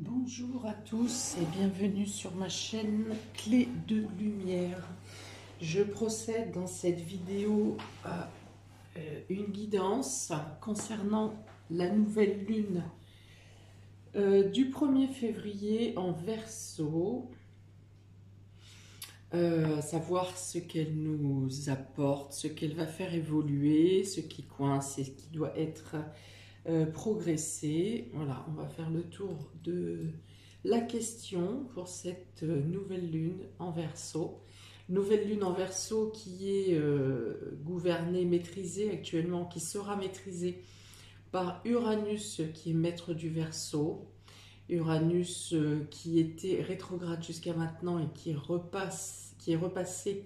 Bonjour à tous et bienvenue sur ma chaîne Clé de Lumière. Je procède dans cette vidéo à une guidance concernant la nouvelle lune du 1er février en Verseau. Savoir ce qu'elle nous apporte, ce qu'elle va faire évoluer, ce qui coince et ce qui doit être progresser. Voilà, on va faire le tour de la question pour cette nouvelle lune en Verseau. Nouvelle lune en Verseau qui est gouvernée, maîtrisée actuellement, qui sera maîtrisée par Uranus qui est maître du Verseau. Uranus qui était rétrograde jusqu'à maintenant et qui est repassé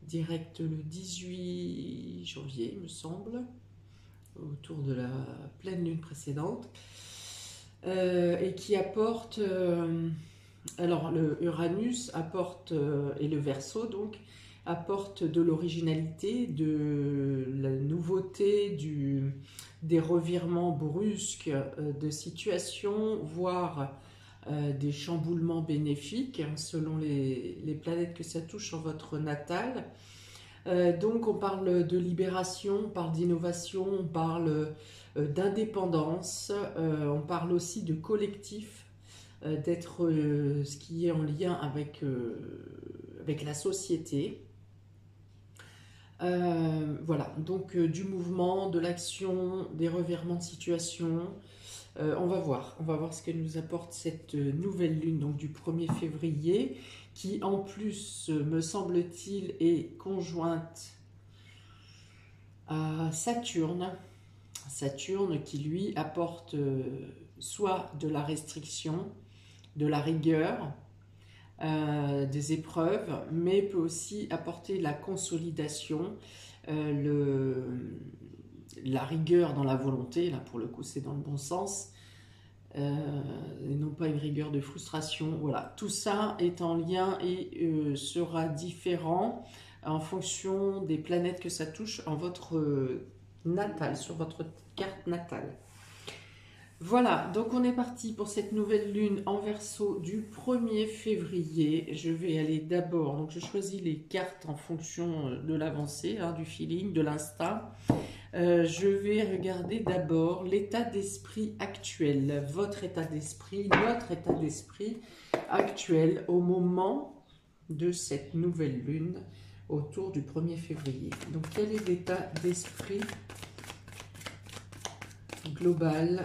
direct le 18 janvier, il me semble, autour de la pleine lune précédente, et qui apporte, alors le Uranus apporte, et le Verseau donc, apporte de l'originalité, de la nouveauté, des revirements brusques de situation, voire des chamboulements bénéfiques selon les planètes que ça touche en votre natal. Donc on parle de libération, on parle d'innovation, on parle d'indépendance, on parle aussi de collectif, d'être ce qui est en lien avec la société. Voilà, donc du mouvement, de l'action, des revirements de situation. On va voir ce que nous apporte cette nouvelle lune donc du 1er février, qui en plus, me semble-t-il, est conjointe à Saturne. Saturne qui lui apporte soit de la restriction, de la rigueur, des épreuves, mais peut aussi apporter la consolidation, la rigueur dans la volonté, là pour le coup c'est dans le bon sens, et non pas une rigueur de frustration. Voilà, tout ça est en lien et sera différent en fonction des planètes que ça touche en votre natal, sur votre carte natale. Voilà, donc on est parti pour cette nouvelle lune en Verseau du 1er février. Je vais aller d'abord, donc je choisis les cartes en fonction de l'avancée, du feeling, de l'instinct. Je vais regarder d'abord l'état d'esprit actuel, votre état d'esprit, notre état d'esprit actuel au moment de cette nouvelle lune autour du 1er février. Donc quel est l'état d'esprit global,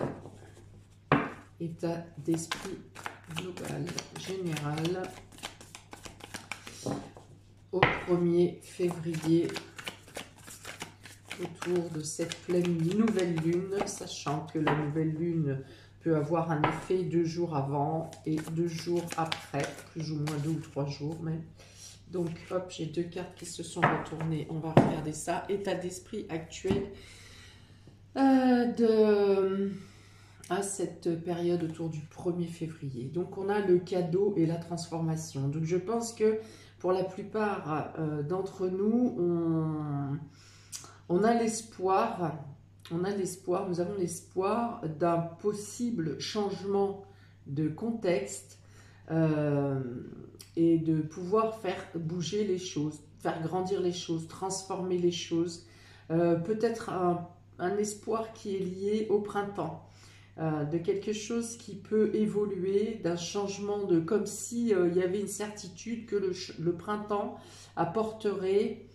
état d'esprit global, général, au 1er février autour de cette pleine nouvelle lune, sachant que la nouvelle lune peut avoir un effet 2 jours avant et 2 jours après, plus ou moins 2 ou 3 jours même. Donc hop, j'ai 2 cartes qui se sont retournées, on va regarder ça. État d'esprit actuel à cette période autour du 1er février. Donc on a le cadeau et la transformation. Donc je pense que pour la plupart d'entre nous, on a l'espoir, nous avons l'espoir d'un possible changement de contexte et de pouvoir faire bouger les choses, faire grandir les choses, transformer les choses. Peut-être un espoir qui est lié au printemps, de quelque chose qui peut évoluer, d'un changement, de comme si il y avait une certitude que le printemps apporterait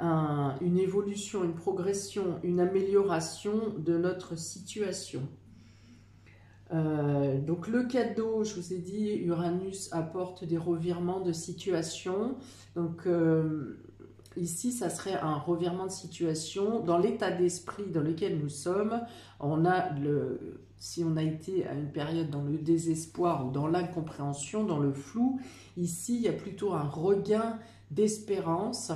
une évolution, une progression, une amélioration de notre situation. Donc le cadeau, je vous ai dit, Uranus apporte des revirements de situation. Donc ici, ça serait un revirement de situation dans l'état d'esprit dans lequel nous sommes. Si on a été à une période dans le désespoir ou dans l'incompréhension, dans le flou, ici, il y a plutôt un regain d'espérance.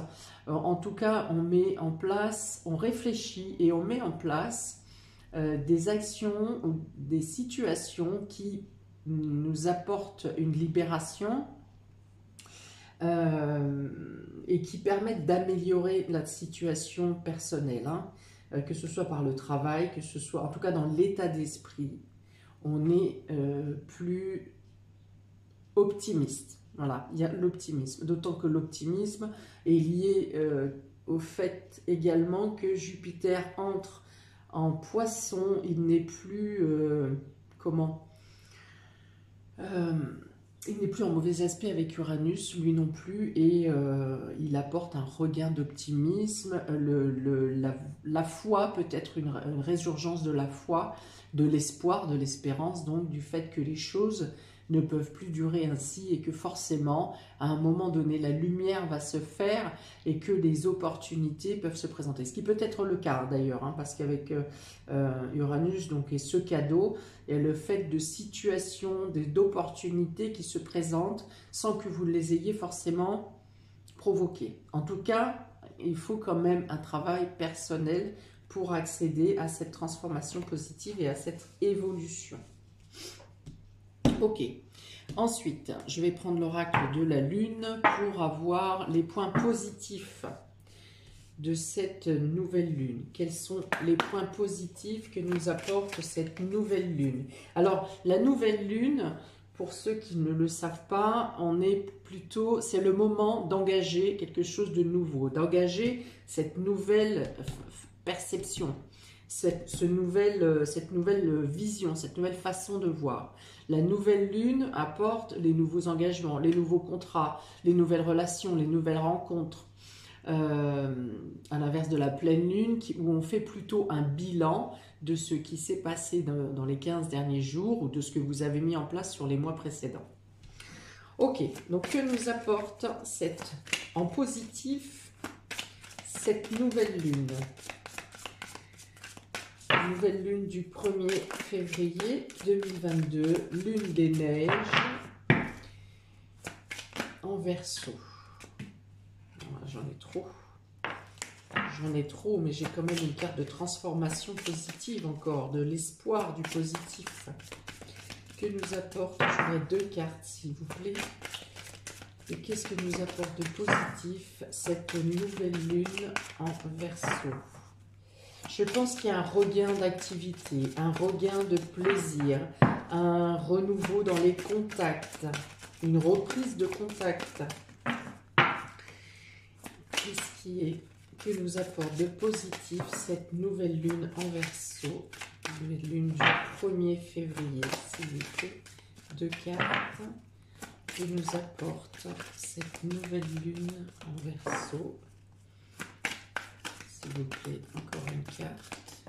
En tout cas, on met en place, on réfléchit et on met en place des actions ou des situations qui nous apportent une libération et qui permettent d'améliorer la situation personnelle, que ce soit par le travail, que ce soit en tout cas dans l'état d'esprit. On est plus optimiste. Voilà, il y a l'optimisme. D'autant que l'optimisme est lié au fait également que Jupiter entre en Poisson. Il n'est plus... comment il n'est plus en mauvais aspect avec Uranus, lui non plus, et il apporte un regain d'optimisme. La foi peut être une résurgence de la foi, de l'espoir, de l'espérance, donc du fait que les choses ne peuvent plus durer ainsi et que forcément, à un moment donné, la lumière va se faire et que des opportunités peuvent se présenter. Ce qui peut être le cas d'ailleurs, hein, parce qu'avec Uranus donc, et ce cadeau, et le fait de situations, d'opportunités qui se présentent sans que vous les ayez forcément provoquées. En tout cas, il faut quand même un travail personnel pour accéder à cette transformation positive et à cette évolution. Ok. Ensuite, je vais prendre l'oracle de la Lune pour avoir les points positifs de cette nouvelle lune. Quels sont les points positifs que nous apporte cette nouvelle lune? Alors, la nouvelle lune, pour ceux qui ne le savent pas, c'est le moment d'engager quelque chose de nouveau, d'engager cette nouvelle perception, cette nouvelle vision, cette nouvelle façon de voir. La nouvelle lune apporte les nouveaux engagements, les nouveaux contrats, les nouvelles relations, les nouvelles rencontres. À l'inverse de la pleine lune où on fait plutôt un bilan de ce qui s'est passé dans les 15 derniers jours ou de ce que vous avez mis en place sur les mois précédents. Ok, donc que nous apporte en positif cette nouvelle lune? Nouvelle lune du 1er février 2022, lune des neiges en Verseau. J'en ai trop, mais j'ai quand même une carte de transformation positive encore, de l'espoir du positif. Que nous apporte, j'aurais 2 cartes s'il vous plaît. Et qu'est-ce que nous apporte de positif cette nouvelle lune en Verseau? Je pense qu'il y a un regain d'activité, un regain de plaisir, un renouveau dans les contacts, une reprise de contact. Qu'est-ce que nous apporte de positif cette nouvelle lune en Verseau, nouvelle lune du 1er février, s'il vous plaît, 2 cartes, que nous apporte cette nouvelle lune en Verseau, s'il vous plaît, encore une carte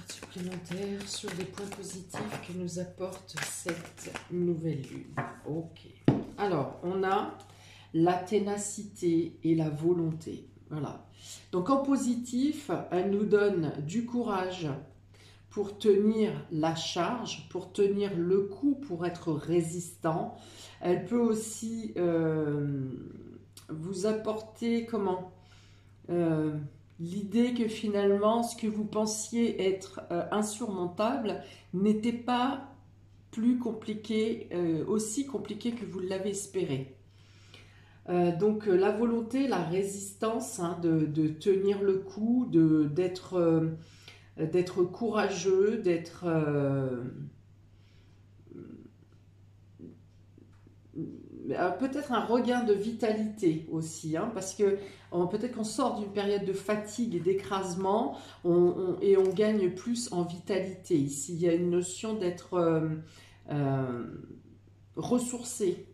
supplémentaire sur les points positifs que nous apporte cette nouvelle lune. Ok, alors on a la ténacité et la volonté. Voilà. Donc en positif, elle nous donne du courage pour tenir la charge, pour tenir le coup, pour être résistant. Elle peut aussi vous apporter l'idée que finalement, ce que vous pensiez être insurmontable n'était pas plus compliqué, aussi compliqué que vous l'avez espéré. Donc la volonté, la résistance, hein, de tenir le coup, d'être courageux, d'être peut-être un regain de vitalité aussi, hein, parce que peut-être qu'on sort d'une période de fatigue et d'écrasement et on gagne plus en vitalité. Ici, il y a une notion d'être ressourcé,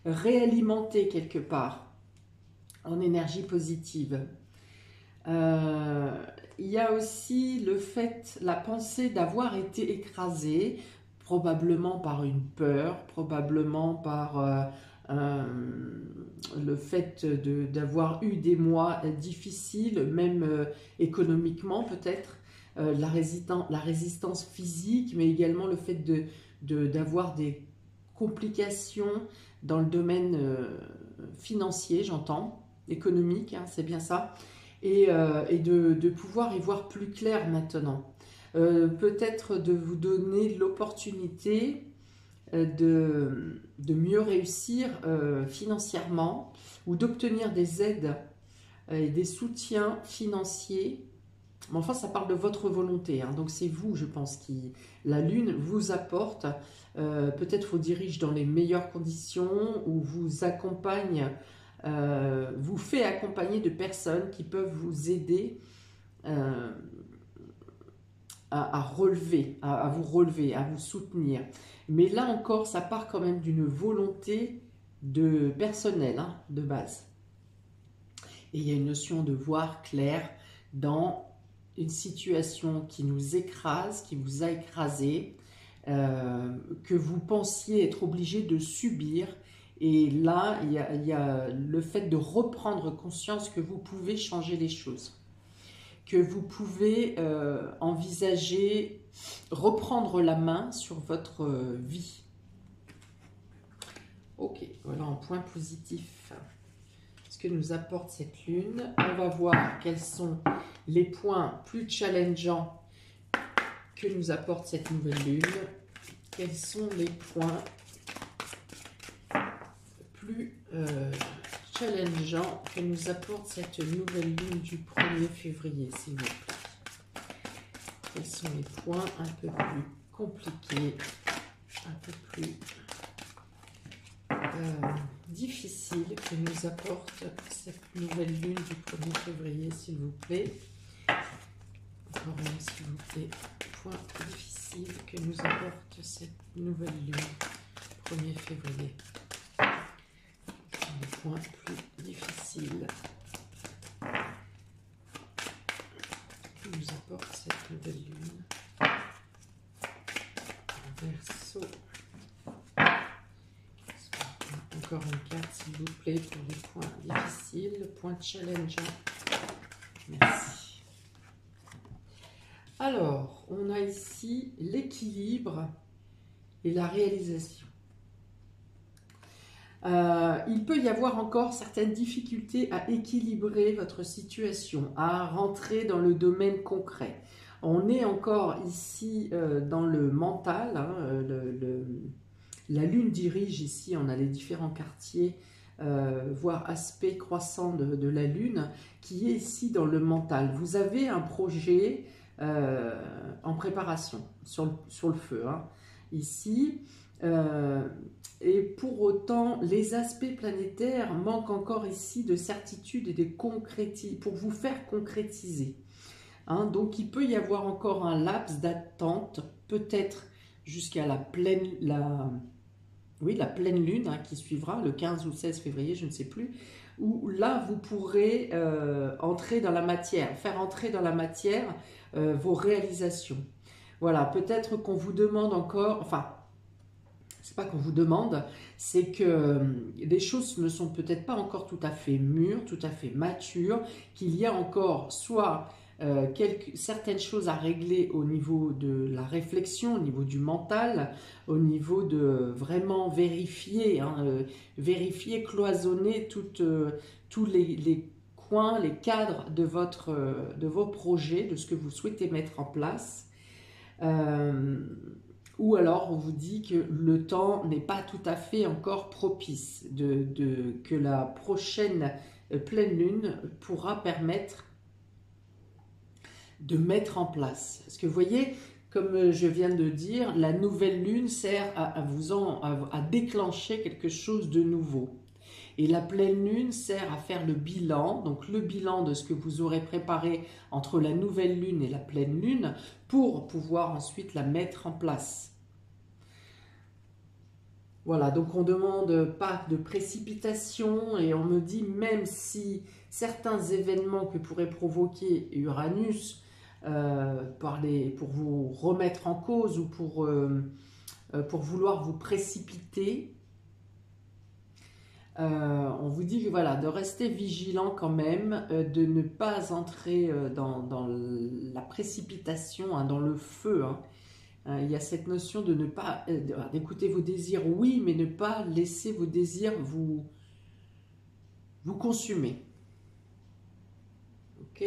réalimenté quelque part en énergie positive. Il y a aussi le fait, la pensée d'avoir été écrasé, probablement par une peur, probablement par le fait d'avoir eu des mois difficiles, même économiquement peut-être, la résistance physique, mais également le fait d'avoir des complications dans le domaine financier, j'entends, économique, hein, c'est bien ça, et de pouvoir y voir plus clair maintenant. Peut-être de vous donner l'opportunité de mieux réussir financièrement ou d'obtenir des aides et des soutiens financiers Mais enfin, ça parle de votre volonté, hein. Donc c'est vous, je pense, qui la lune vous apporte, peut-être vous dirige dans les meilleures conditions ou vous accompagne, vous fait accompagner de personnes qui peuvent vous aider euh, à relever, à vous relever, à vous soutenir. Mais là encore, ça part quand même d'une volonté de personnel, hein, de base. Et il y a une notion de voir clair dans une situation qui nous écrase, qui vous a écrasé, que vous pensiez être obligé de subir. Et là, il y a le fait de reprendre conscience que vous pouvez changer les choses, que vous pouvez envisager, reprendre la main sur votre vie. Ok, voilà un point positif. Ce que nous apporte cette lune. On va voir quels sont les points plus challengeants que nous apporte cette nouvelle lune. Quels sont les points plus challengeants que nous apporte cette nouvelle lune du 1er février, s'il vous plaît. Quels sont les points un peu plus compliqués, un peu plus difficiles que nous apporte cette nouvelle lune du 1er février, s'il vous plaît. Encore un, s'il vous plaît, point difficile que nous apporte cette nouvelle lune 1er février. Les points plus difficiles que nous apporte cette nouvelle lune en Verseau. Encore une carte, s'il vous plaît, pour les points difficiles, points challengeants. Merci. Alors, on a ici l'équilibre et la réalisation. Il peut y avoir encore certaines difficultés à équilibrer votre situation, à rentrer dans le domaine concret. On est encore ici dans le mental, hein, la lune dirige ici, on a les différents quartiers, voire aspects croissants de la lune, qui est ici dans le mental. Vous avez un projet en préparation sur le feu, hein, ici. Et pour autant, les aspects planétaires manquent encore ici de certitude et pour vous faire concrétiser. Hein, donc il peut y avoir encore un laps d'attente, peut-être jusqu'à la pleine lune, hein, qui suivra le 15 ou 16 février, je ne sais plus, où là vous pourrez entrer dans la matière, faire entrer dans la matière vos réalisations. Voilà, peut-être qu'on vous demande encore, enfin, c'est pas qu'on vous demande, c'est que les choses ne sont peut-être pas encore tout à fait mûres, tout à fait matures, qu'il y a encore soit certaines choses à régler au niveau de la réflexion, au niveau du mental, au niveau de vraiment vérifier, hein, vérifier, cloisonner tous les coins, les cadres de vos projets, de ce que vous souhaitez mettre en place. Ou alors on vous dit que le temps n'est pas tout à fait encore propice, que la prochaine pleine lune pourra permettre de mettre en place. Parce que vous voyez, comme je viens de dire, la nouvelle lune sert à déclencher quelque chose de nouveau. Et la pleine lune sert à faire le bilan, donc le bilan de ce que vous aurez préparé entre la nouvelle lune et la pleine lune, pour pouvoir ensuite la mettre en place. Voilà, donc on ne demande pas de précipitation et on me dit même si certains événements que pourrait provoquer Uranus pour vous remettre en cause ou pour vouloir vous précipiter, on vous dit que voilà, de rester vigilant quand même, de ne pas entrer dans la précipitation, hein, dans le feu, hein. Il y a cette notion de ne pas d'écouter vos désirs, oui, mais ne pas laisser vos désirs vous consumer. Ok.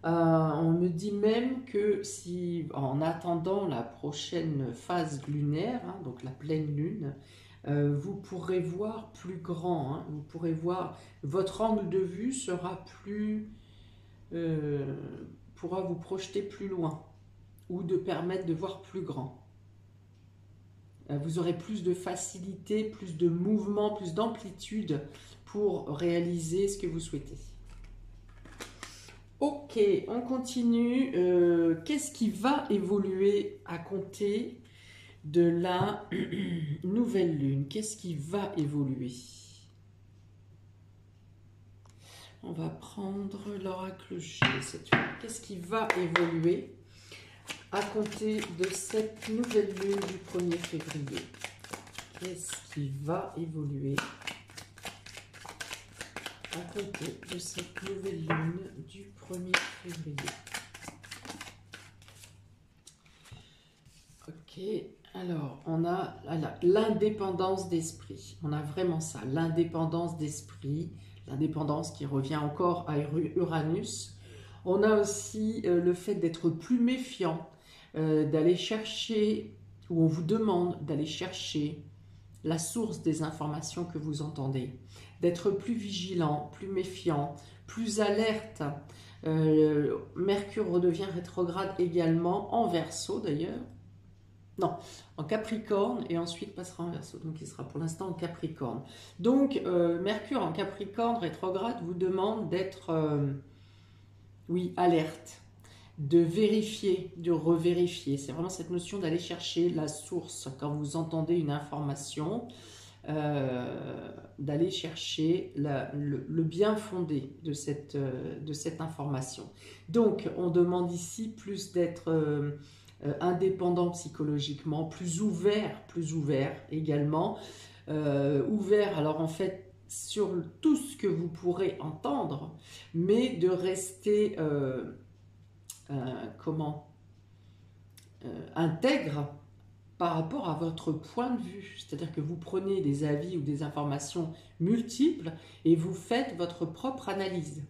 On me dit même que si, en attendant la prochaine phase lunaire, hein, donc la pleine lune, vous pourrez voir plus grand, hein, vous pourrez voir, votre angle de vue sera plus pourra vous projeter plus loin ou de permettre de voir plus grand. Vous aurez plus de facilité, plus de mouvement, plus d'amplitude pour réaliser ce que vous souhaitez. Ok, on continue. Qu'est-ce qui va évoluer à compter de la nouvelle lune? Qu'est-ce qui va évoluer? On va prendre l'oracle G cette fois. Qu'est-ce qui va évoluer à compter de cette nouvelle lune du 1er février? Qu'est-ce qui va évoluer à compter de cette nouvelle lune du 1er février? Ok, alors on a l'indépendance d'esprit. On a vraiment ça, l'indépendance d'esprit, l'indépendance qui revient encore à Uranus. On a aussi le fait d'être plus méfiant, d'aller chercher, ou on vous demande d'aller chercher la source des informations que vous entendez, d'être plus vigilant, plus méfiant, plus alerte. Mercure redevient rétrograde également, en Verseau d'ailleurs. Non, en Capricorne et ensuite passera en Verseau. Donc il sera pour l'instant en Capricorne. Donc Mercure en Capricorne rétrograde vous demande d'être, oui, alerte, de vérifier, de revérifier. C'est vraiment cette notion d'aller chercher la source quand vous entendez une information, d'aller chercher le bien fondé de cette information. Donc on demande ici plus d'être indépendant psychologiquement, plus ouvert également, ouvert alors en fait sur tout ce que vous pourrez entendre, mais de rester intègre par rapport à votre point de vue, c'est-à-dire que vous prenez des avis ou des informations multiples et vous faites votre propre analyse.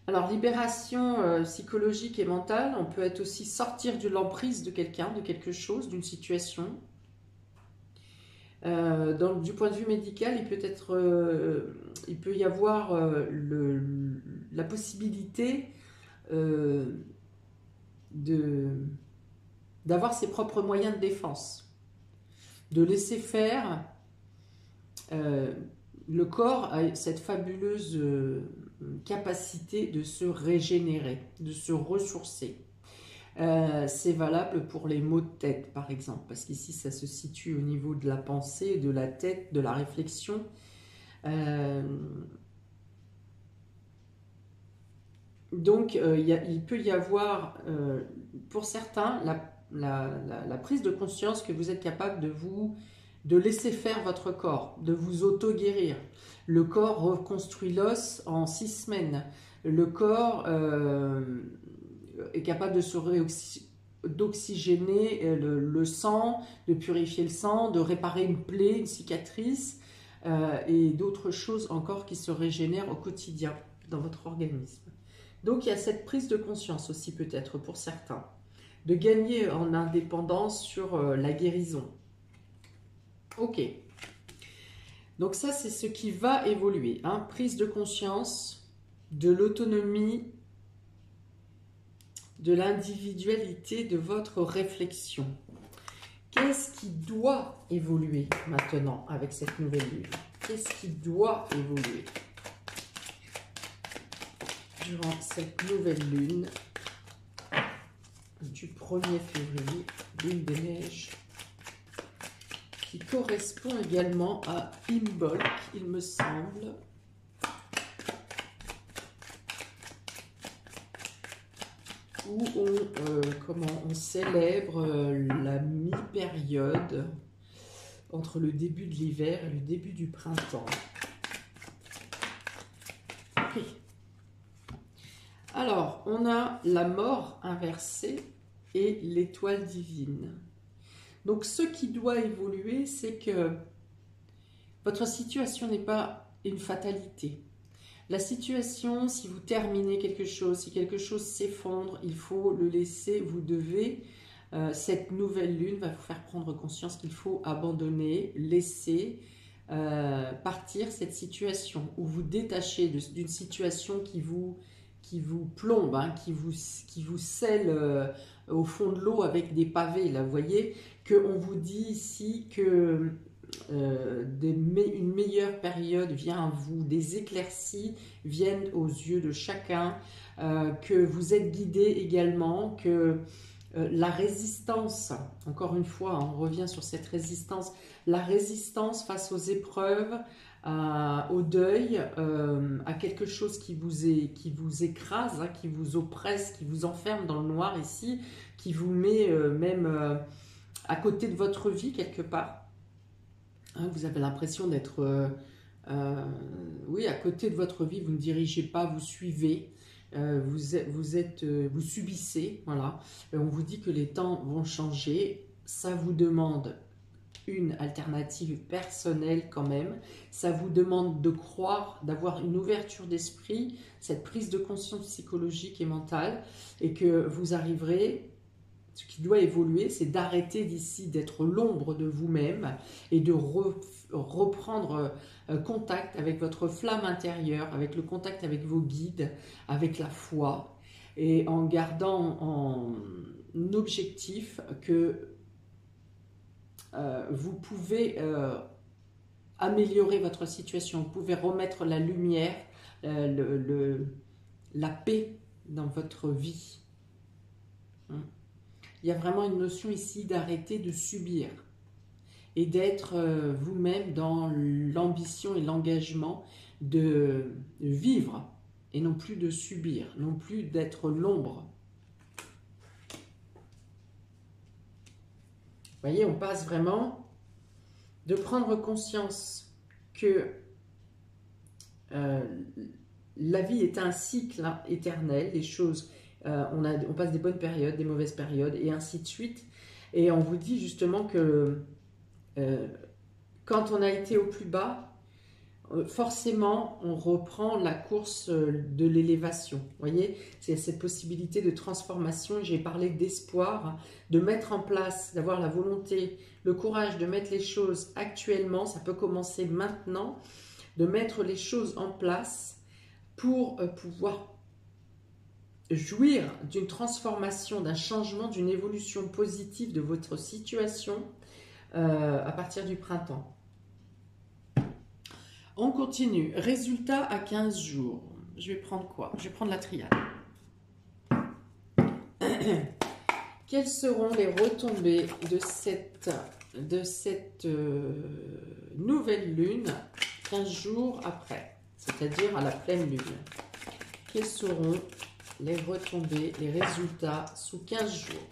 Alors, libération psychologique et mentale, on peut être aussi sortir de l'emprise de quelqu'un, de quelque chose, d'une situation. Du point de vue médical, il peut y avoir la possibilité d'avoir ses propres moyens de défense, de laisser faire. Le corps a cette fabuleuse capacité de se régénérer, de se ressourcer. C'est valable pour les maux de tête, par exemple, parce qu'ici, ça se situe au niveau de la pensée, de la tête, de la réflexion. Donc, il peut y avoir, pour certains, la prise de conscience que vous êtes capable de laisser faire votre corps, de vous auto-guérir. Le corps reconstruit l'os en 6 semaines. Le corps est capable d'oxygéner le sang, de purifier le sang, de réparer une plaie, une cicatrice, et d'autres choses encore qui se régénèrent au quotidien dans votre organisme. Donc il y a cette prise de conscience aussi peut-être pour certains, de gagner en indépendance sur la guérison. Ok, donc ça c'est ce qui va évoluer, hein. Prise de conscience de l'autonomie, de l'individualité de votre réflexion. Qu'est-ce qui doit évoluer maintenant avec cette nouvelle lune? Qu'est-ce qui doit évoluer durant cette nouvelle lune du 1er février, lune des neiges, qui correspond également à Imbolc, il me semble. Où on célèbre la mi-période entre le début de l'hiver et le début du printemps. Okay. Alors, on a la mort inversée et l'étoile divine. Donc, ce qui doit évoluer, c'est que votre situation n'est pas une fatalité. La situation, si vous terminez quelque chose, si quelque chose s'effondre, il faut le laisser, vous devez, cette nouvelle lune va vous faire prendre conscience qu'il faut abandonner, laisser, partir cette situation, ou vous détacher d'une situation qui vous plombe, hein, qui vous scelle au fond de l'eau avec des pavés. Là, vous voyez qu'on vous dit ici que une meilleure période vient à vous, des éclaircies viennent aux yeux de chacun, que vous êtes guidé également, que la résistance, encore une fois, on revient sur cette résistance, la résistance face aux épreuves, au deuil, à quelque chose qui vous écrase, hein, qui vous oppresse, qui vous enferme dans le noir ici, qui vous met même à côté de votre vie quelque part. Hein, vous avez l'impression d'être oui, à côté de votre vie, vous ne dirigez pas, vous suivez. Vous subissez, voilà. Et on vous dit que les temps vont changer. Ça vous demande une alternative personnelle quand même. Ça vous demande de croire, d'avoir une ouverture d'esprit, cette prise de conscience psychologique et mentale, et que vous arriverez. Ce qui doit évoluer, c'est d'arrêter d'ici d'être l'ombre de vous-même et de reprendre contact avec votre flamme intérieure, avec le contact avec vos guides, avec la foi, et en gardant en objectif que vous pouvez améliorer votre situation, vous pouvez remettre la lumière, la paix dans votre vie. Il y a vraiment une notion ici d'arrêter de subir et d'être vous-même dans l'ambition et l'engagement de vivre et non plus de subir, non plus d'être l'ombre. Vous voyez, on passe vraiment de prendre conscience que la vie est un cycle éternel, les choses... on passe des bonnes périodes, des mauvaises périodes, et ainsi de suite. Et on vous dit justement que quand on a été au plus bas, forcément, on reprend la course de l'élévation. Vous voyez, c'est cette possibilité de transformation. J'ai parlé d'espoir, de mettre en place, d'avoir la volonté, le courage de mettre les choses actuellement. Ça peut commencer maintenant, de mettre les choses en place pour pouvoir jouir d'une transformation, d'un changement, d'une évolution positive de votre situation à partir du printemps. On continue. Résultat à 15 jours. Je vais prendre quoi? Je vais prendre la triade. Quelles seront les retombées de cette nouvelle lune 15 jours après, c'est-à-dire à la pleine lune? Quelles seront les retombées, les résultats sous 15 jours?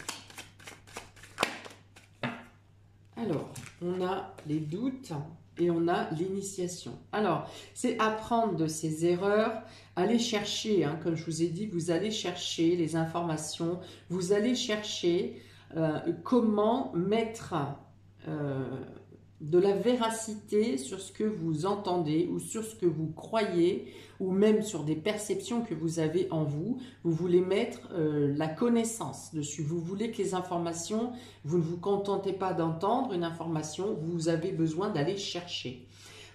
Alors, on a les doutes et on a l'initiation. Alors, c'est apprendre de ses erreurs, aller chercher, hein, comme je vous ai dit, vous allez chercher les informations, vous allez chercher comment mettre de la véracité sur ce que vous entendez ou sur ce que vous croyez ou même sur des perceptions que vous avez en vous. Vous voulez mettre la connaissance dessus. Vous voulez que les informations, vous ne vous contentez pas d'entendre une information, vous avez besoin d'aller chercher.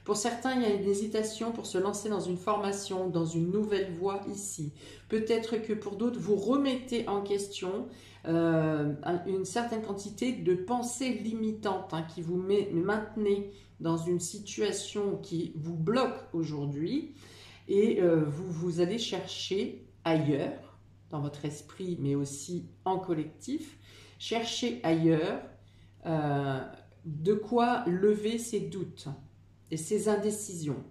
Pour certains, il y a une hésitation pour se lancer dans une formation, dans une nouvelle voie ici. Peut-être que pour d'autres, vous remettez en question une certaine quantité de pensées limitantes hein, qui vous maintenez dans une situation qui vous bloque aujourd'hui et vous allez chercher ailleurs, dans votre esprit, mais aussi en collectif, chercher ailleurs de quoi lever ces doutes et ces indécisions.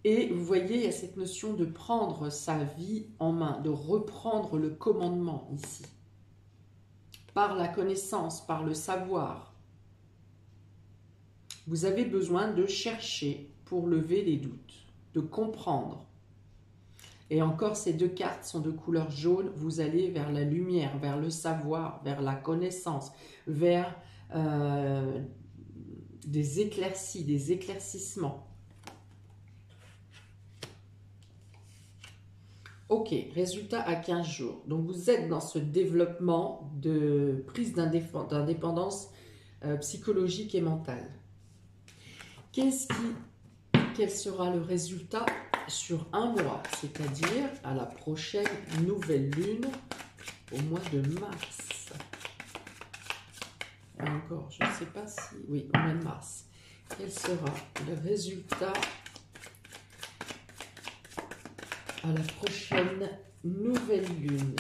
Et vous voyez, il y a cette notion de prendre sa vie en main, de reprendre le commandement ici, par la connaissance, par le savoir. Vous avez besoin de chercher pour lever les doutes, de comprendre. Et encore, ces deux cartes sont de couleur jaune, vous allez vers la lumière, vers le savoir, vers la connaissance, vers des éclaircies, des éclaircissements. Ok, résultat à 15 jours. Donc vous êtes dans ce développement de prise d'indépendance psychologique et mentale. Quel sera le résultat sur un mois, c'est-à-dire à la prochaine nouvelle lune au mois de mars. Encore, je ne sais pas si... Oui, au mois de mars. Quel sera le résultat à la prochaine nouvelle lune,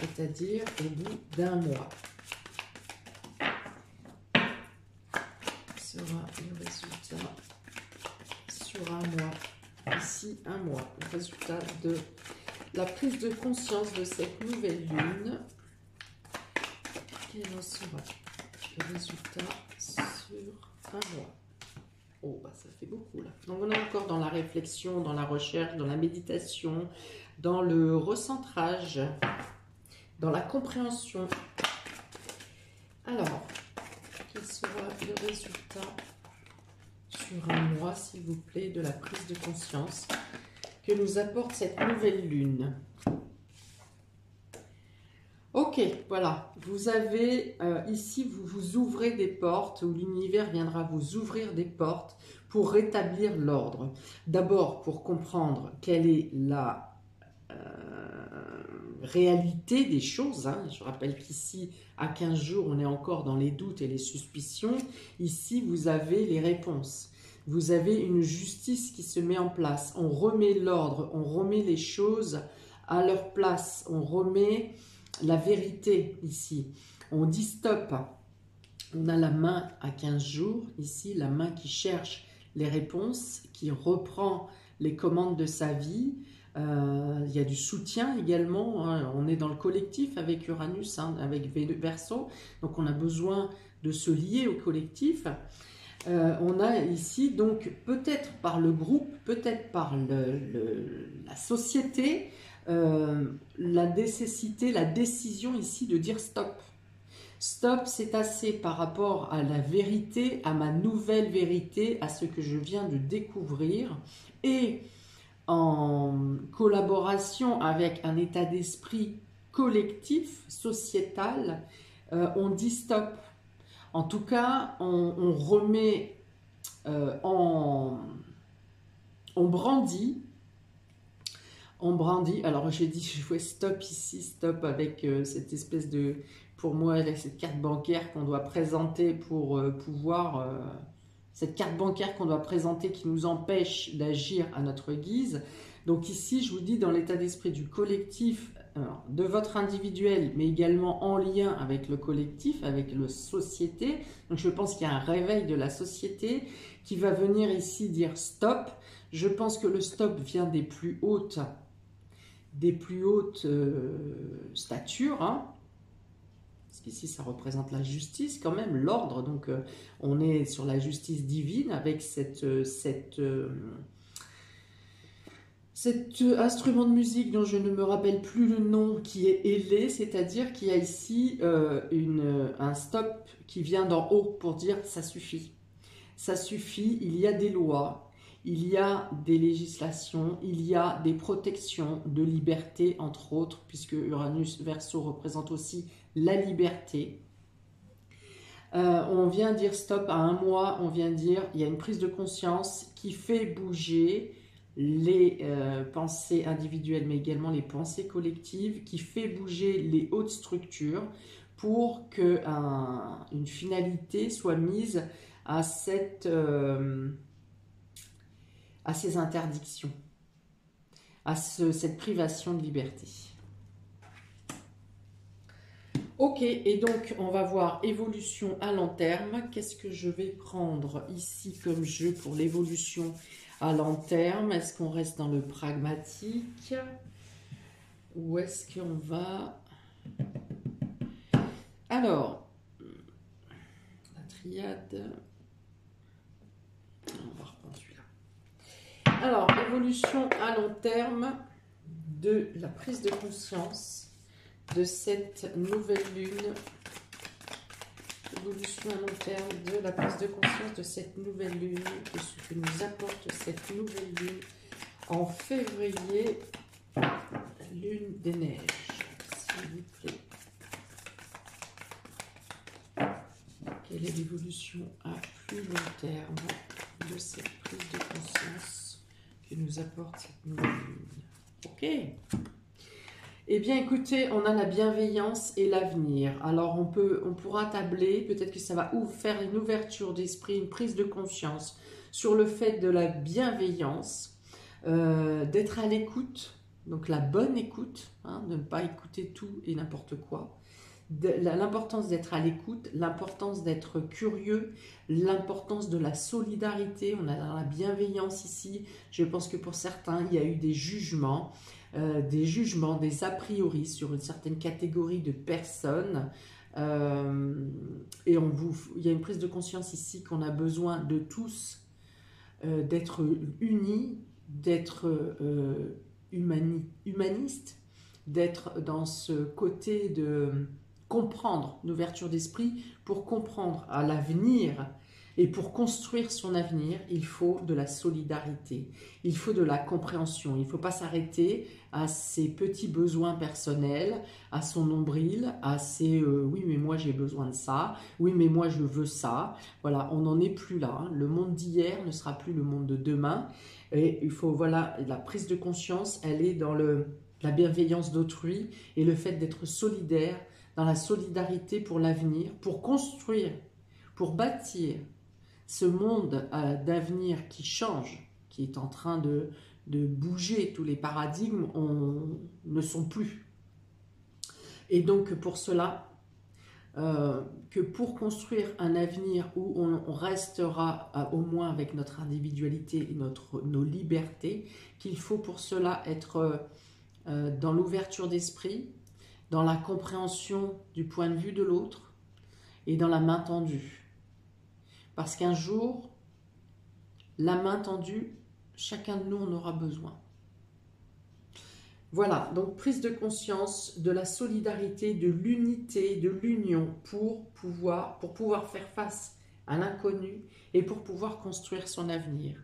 c'est-à-dire au bout d'un mois? Quel sera le résultat sur un mois, ici un mois, le résultat de la prise de conscience de cette nouvelle lune? Quel sera le résultat sur un mois? Oh, bah ça fait beaucoup là. Donc on est encore dans la réflexion, dans la recherche, dans la méditation, dans le recentrage, dans la compréhension. Alors, quel sera le résultat sur un mois, s'il vous plaît, de la prise de conscience que nous apporte cette nouvelle lune? Ok, voilà, vous avez ici, vous ouvrez des portes, où l'univers viendra vous ouvrir des portes pour rétablir l'ordre. D'abord, pour comprendre quelle est la réalité des choses. Hein. Je rappelle qu'ici, à 15 jours, on est encore dans les doutes et les suspicions. Ici, vous avez les réponses. Vous avez une justice qui se met en place. On remet l'ordre, on remet les choses à leur place, on remet la vérité ici. On dit stop. On a la main à 15 jours, ici, la main qui cherche les réponses, qui reprend les commandes de sa vie. Il y a du soutien également. Hein. On est dans le collectif avec Uranus, hein, avec Verseau. Donc on a besoin de se lier au collectif. On a ici donc peut-être par le groupe, peut-être par la société, la nécessité, la décision ici de dire stop. Stop, c'est assez par rapport à la vérité, à ma nouvelle vérité, à ce que je viens de découvrir, et en collaboration avec un état d'esprit collectif, sociétal, on dit stop. En tout cas, on remet, on brandit. On brandit, alors j'ai dit, je vois stop ici, stop avec cette espèce de, pour moi, cette carte bancaire qu'on doit présenter pour pouvoir, cette carte bancaire qu'on doit présenter qui nous empêche d'agir à notre guise. Donc ici, je vous dis, dans l'état d'esprit du collectif, alors, de votre individuel, mais également en lien avec le collectif, avec la société. Donc je pense qu'il y a un réveil de la société qui va venir ici dire stop. Je pense que le stop vient des plus hautes statures, hein, parce qu'ici ça représente la justice quand même, l'ordre, donc on est sur la justice divine avec cet instrument de musique dont je ne me rappelle plus le nom, qui est ailé, c'est-à-dire qu'il y a ici un stop qui vient d'en haut pour dire ça suffit. Ça suffit, il y a des lois. Il y a des législations, il y a des protections de liberté, entre autres, puisque Uranus Verseau représente aussi la liberté. On vient dire stop à un mois, on vient dire il y a une prise de conscience qui fait bouger les pensées individuelles, mais également les pensées collectives, qui fait bouger les hautes structures pour qu'une finalité soit mise à à ces interdictions, à cette privation de liberté. Ok, et donc on va voir évolution à long terme. Qu'est-ce que je vais prendre ici comme jeu pour l'évolution à long terme? Est-ce qu'on reste dans le pragmatique ou est-ce qu'on va... Alors, la triade... On va reprendre celui-là. Alors, évolution à long terme de la prise de conscience de cette nouvelle lune. Évolution à long terme de la prise de conscience de cette nouvelle lune, de ce que nous apporte cette nouvelle lune en février, lune des neiges, s'il vous plaît. Quelle est l'évolution à plus long terme de cette prise de conscience que nous apporte cette nouvelle lune. Ok. Eh bien, écoutez, on a la bienveillance et l'avenir. Alors, on pourra tabler, peut-être que ça va faire une ouverture d'esprit, une prise de conscience sur le fait de la bienveillance, d'être à l'écoute, donc la bonne écoute, hein, de ne pas écouter tout et n'importe quoi. L'importance d'être à l'écoute, l'importance d'être curieux, l'importance de la solidarité. On a la bienveillance ici. Je pense que pour certains, il y a eu des jugements, des a priori sur une certaine catégorie de personnes. Et il y a une prise de conscience ici qu'on a besoin de tous d'être unis, d'être humanistes, d'être dans ce côté de comprendre, une ouverture d'esprit. Pour comprendre à l'avenir et pour construire son avenir, il faut de la solidarité, il faut de la compréhension. Il ne faut pas s'arrêter à ses petits besoins personnels, à son nombril, à ses oui mais moi j'ai besoin de ça, oui mais moi je veux ça. Voilà, on n'en est plus là, hein. Le monde d'hier ne sera plus le monde de demain. Et il faut, voilà, la prise de conscience, elle est dans la bienveillance d'autrui et le fait d'être solidaire, dans la solidarité pour l'avenir, pour construire, pour bâtir ce monde d'avenir qui change, qui est en train de bouger. Tous les paradigmes ne sont plus. Et donc pour cela, que pour construire un avenir où on restera au moins avec notre individualité et nos libertés, qu'il faut pour cela être dans l'ouverture d'esprit, dans la compréhension du point de vue de l'autre et dans la main tendue. Parce qu'un jour, la main tendue, chacun de nous en aura besoin. Voilà, donc prise de conscience de la solidarité, de l'unité, de l'union pour pouvoir faire face à l'inconnu et pour pouvoir construire son avenir.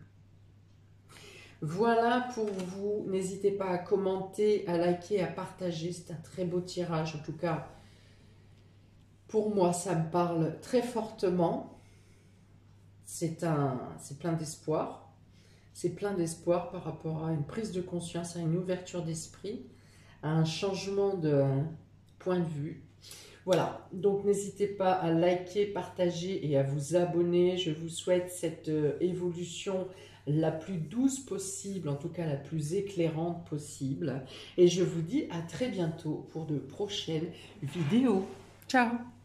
Voilà pour vous. N'hésitez pas à commenter, à liker, à partager. C'est un très beau tirage. En tout cas, pour moi, ça me parle très fortement. C'est plein d'espoir. C'est plein d'espoir par rapport à une prise de conscience, à une ouverture d'esprit, à un changement de point de vue. Voilà, donc n'hésitez pas à liker, partager et à vous abonner. Je vous souhaite cette évolution la plus douce possible, en tout cas la plus éclairante possible. Et je vous dis à très bientôt pour de prochaines vidéos. Ciao!